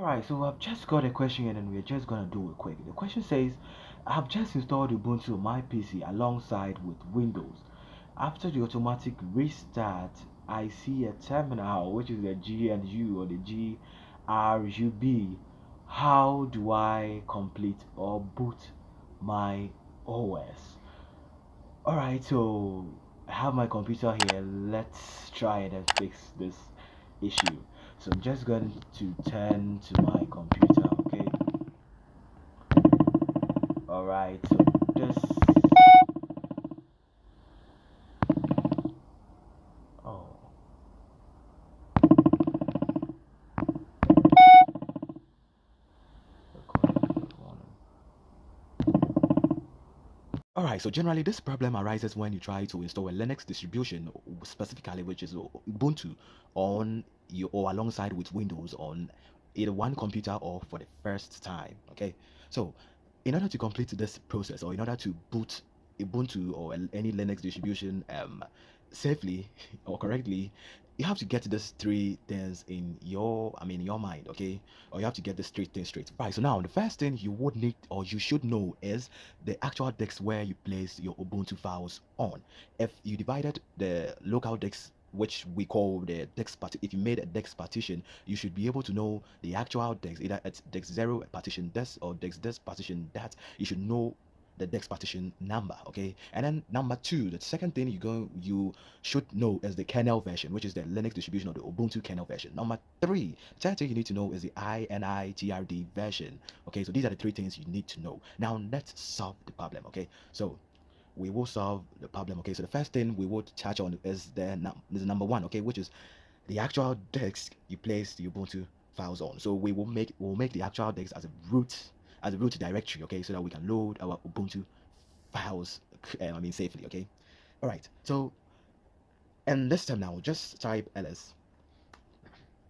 Alright, so I've just got a question and we're just gonna do it quick. The question says, I've just installed Ubuntu on my PC alongside with Windows. After the automatic restart, I see a terminal which is the GNU or the GRUB. How do I complete or boot my OS? Alright, so I have my computer here. Let's try and fix this issue. So I'm just going to turn to my computer, okay? Alright, so this. Oh. Alright, so generally this problem arises when you try to install a Linux distribution, specifically which is Ubuntu, on you or alongside with Windows on either one computer or for the first time. Okay, so in order to complete this process or in order to boot Ubuntu or any Linux distribution safely or correctly, you have to get these three things in your mind, okay? Or you have to get this three things straight. Right, so now the first thing you would need or you should know is the actual disk where you place your Ubuntu files on. If you divided the local disk, which we call the disk part, if you made a disk partition, you should be able to know the actual disk, either it's disk 0 partition this or disk partition that. You should know the disk partition number, okay? And then number two, the second thing you should know is the kernel version, which is the Linux distribution of the Ubuntu kernel version. Number three, the third thing you need to know is the INITRD version. Okay, so these are the three things you need to know. Now let's solve the problem. Okay, so we will solve the problem. Okay, so the first thing we would touch on is the number one, okay, which is the actual disk you place the Ubuntu files on. So we'll make the actual disk as a root directory, okay, so that we can load our Ubuntu files safely. Okay, all right, so and this time now just type ls.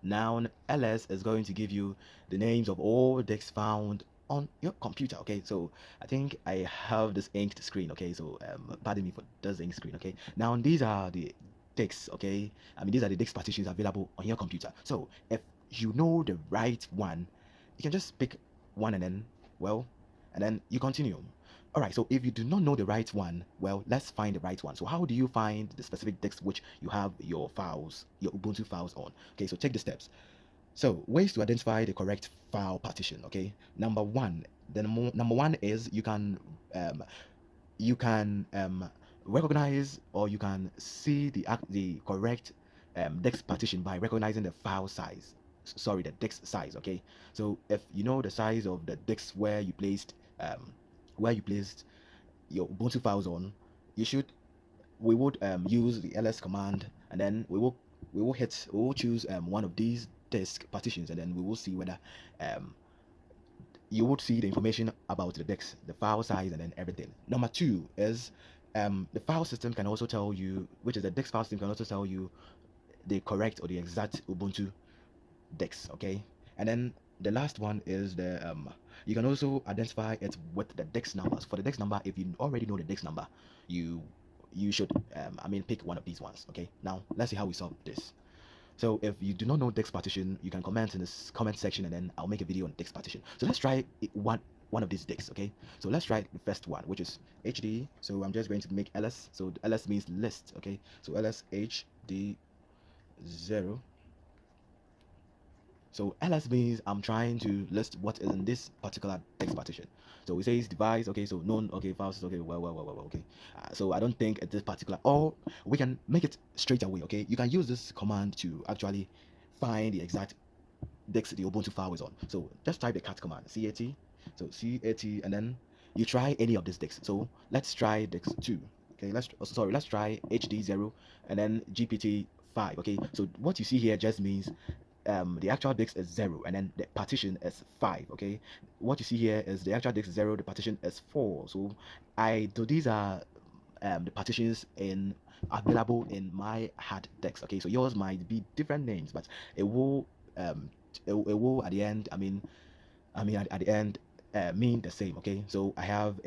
Now ls is going to give you the names of all disks found on your computer. Okay, so I think I have this inked screen. Okay, so pardon me for this inked screen. Okay, now these are the disks. Okay, these are the disk partitions available on your computer. So if you know the right one, you can just pick one and then and then you continue. All right, so if you do not know the right one, well, let's find the right one. So how do you find the specific disk which you have your files, your Ubuntu files on? Okay, so take the steps. So ways to identify the correct file partition. Okay, number one, number one is you can recognize or you can see the correct disk partition by recognizing the file size. Sorry, the disk size. Okay, so if you know the size of the disk where you placed your Ubuntu files on, you should we would use the ls command, and then we will choose one of these disk partitions, and then we will see whether um, you would see the information about the disk, the file size, and then everything. Number two is the file system can also tell you, which is the disk file system can also tell you the correct or the exact Ubuntu disk. Okay, and then the last one is the you can also identify it with the disk numbers. For the disk number, if you already know the disk number, you should pick one of these ones. Okay, now let's see how we solve this. So if you do not know disk partition, you can comment in this comment section, and then I'll make a video on disk partition. So let's try one of these disks. Okay, so let's try the first one, which is hd. So I'm just going to make ls. So ls means list. Okay, so ls hd 0. So ls means I'm trying to list what is in this particular text partition. So it says device, okay, so known, okay, files, okay, okay. So I don't think it's this particular, or we can make it straight away, okay. You can use this command to actually find the exact disk the Ubuntu file is on. So just type the cat command, cat, so cat, and then you try any of these disks. So let's try disk 2. Okay, let's try hd0 and then gpt5. Okay, so what you see here just means the actual disk is 0 and then the partition is 5. Okay, what you see here is the actual disk is 0, the partition is 4. So these are the partitions available in my hard disk. Okay, so yours might be different names, but it will at the end at the end mean the same. Okay, so I have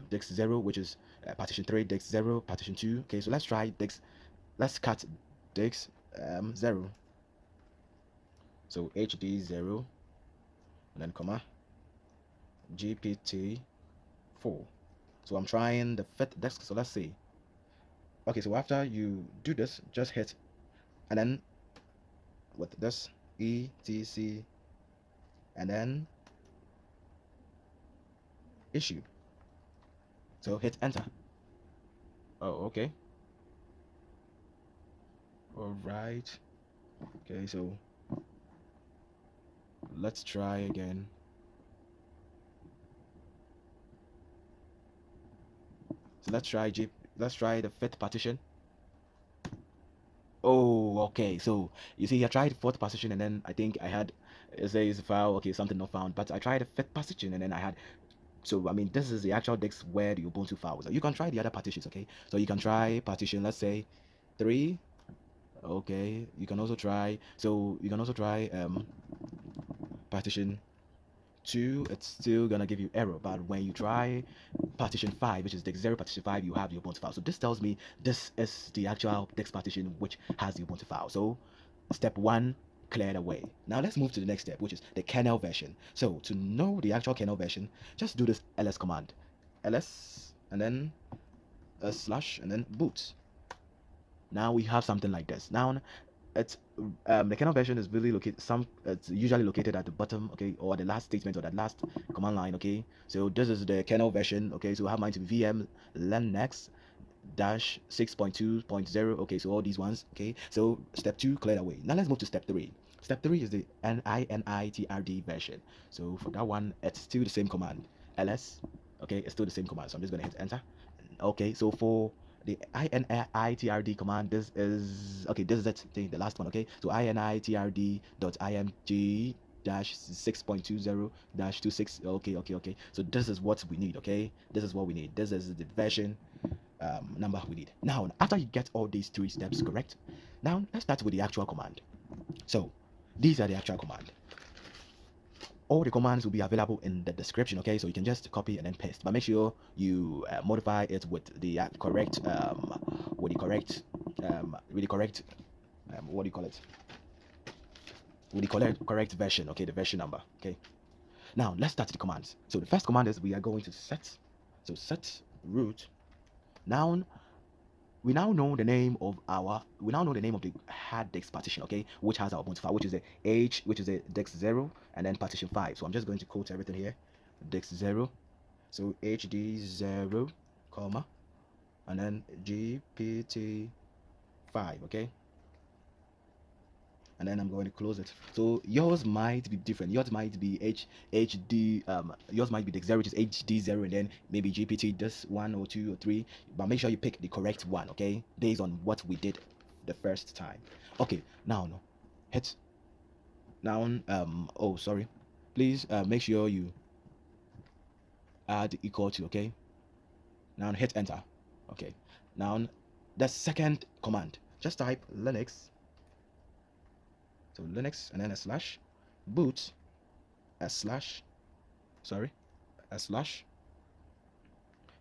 disk 0, which is partition 3, disk 0, partition 2. Okay, so let's cut disk 0. So HD0 and then comma GPT4. So I'm trying the fifth desk. So let's see. Okay, so after you do this, just hit and then with this etc and then issue. So hit enter. Oh, okay. All right. Okay, so let's try again. So let's try the fifth partition. Oh, okay. So you see, I tried fourth partition and then I think I had it says file, okay, something not found. But I tried the fifth partition and then I had, so I mean this is the actual disk where the Ubuntu file was. You can try the other partitions, okay? So you can try partition, let's say 3. Okay, you can also try, so you can also try partition 2. It's still gonna give you error, but when you try partition 5, which is disk 0 partition 5, you have the Ubuntu file. So this tells me this is the actual disk partition which has the Ubuntu file. So step 1 cleared away. Now let's move to the next step, which is the kernel version. So to know the actual kernel version, just do this ls command, ls and then a slash and then boot. Now we have something like this. Now it's the kernel version is really located, it's usually located at the bottom, okay, or the last statement or that last command line, okay. So this is the kernel version, okay. So I have mine to be VM Linux dash 6.2.0, okay. So all these ones, okay. So step 2 cleared away. Now let's move to step 3. Step 3 is the initrd version. So for that one, it's still the same command, ls, okay. It's still the same command, so I'm just gonna hit enter. Okay, so for the initrd command, this is okay, this is it, the last one, okay. So initrd.img dash 6.20 dash 26, okay. So this is what we need, okay. This is what we need. This is the version number we need. Now after you get all these 3 steps correct, now let's start with the actual command. So these are the actual command. All the commands will be available in the description, okay. So you can just copy and then paste, but make sure you modify it with the correct with the correct what do you call it, with the correct version, okay, the version number, okay. Now let's start the commands. So the first command is we are going to set, so set root. Now we now know the name of the hard disk partition, okay, which has our Ubuntu file, which is the disk 0 and then partition 5. So I'm just going to quote everything here, disk 0, so hd0 comma and then gpt5, okay, and then I'm going to close it. So yours might be different. Yours might be yours might be the 0, which is HD0, and then maybe GPT this 1 or 2 or 3. But make sure you pick the correct one, okay, based on what we did the first time. Okay, now hit now oh sorry, please make sure you add equal to, okay. Now hit enter. Okay, now the second command, just type Linux. So Linux and then a slash boot a slash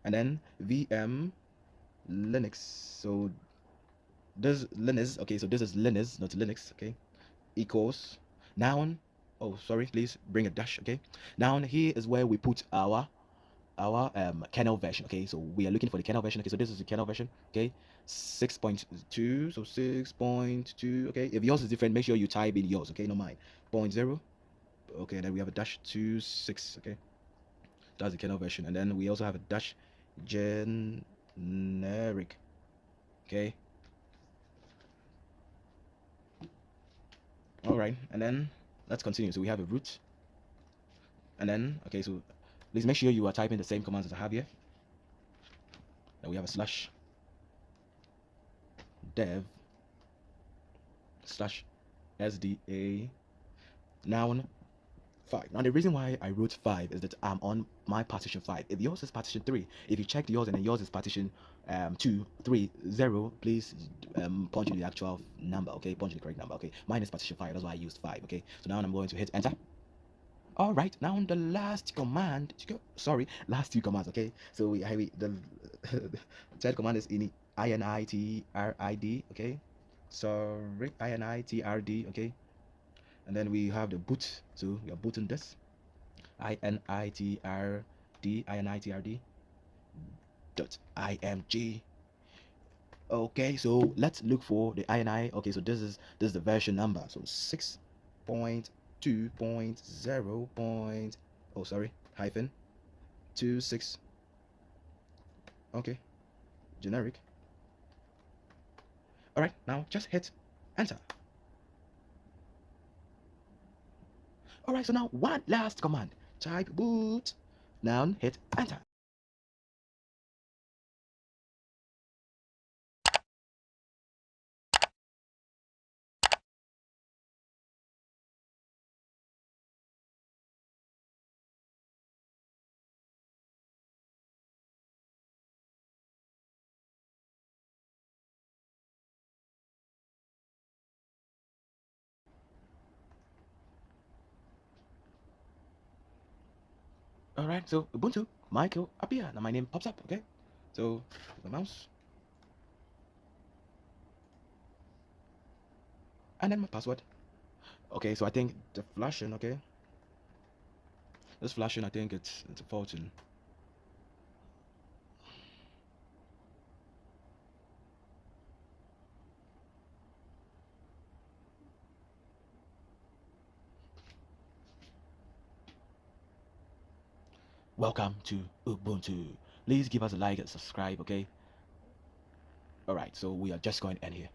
and then VM Linux. So this Linux, okay, so this is Linux, not Linux, okay, equals now, oh sorry, please bring a dash, okay. Now here is where we put our kernel version, okay. So we are looking for the kernel version, okay. So this is the kernel version, okay, 6.2, so 6.2, okay. If yours is different, make sure you type in yours, okay, not mine. 0.0, okay. Then we have a dash 26, okay, that's the kernel version. And then we also have a dash generic, okay. All right, and then let's continue. So we have a root, and then okay, so please make sure you are typing the same commands as I have here. Then we have a slash dev slash sda now 5. Now the reason why I wrote 5 is that I'm on my partition 5. If yours is partition 3, if you check yours and then yours is partition 2, 3, 0, please punch in the actual number, okay, punch in the correct number, okay. Mine is partition 5, that's why I used 5, okay. So now I'm going to hit enter. All right, now the last command, last 2 commands, okay. So the third command is initrid, okay, sorry, initrid, okay. And then we have the boot, so we are booting this. INITRD dot img. Okay, so let's look for the ini. Okay, so this is the version number, so 6.2.0. Oh, sorry, hyphen 26. Okay, generic. All right, now just hit enter. All right, so now one last command, type boot, now hit enter. All right, so Ubuntu Michael appear. Now my name pops up. Okay, so the mouse and then my password. Okay, so I think the flashing. Okay, this flashing, I think it's a fortune. Welcome to Ubuntu. Please give us a like and subscribe. Okay. All right, so we are just going to end here.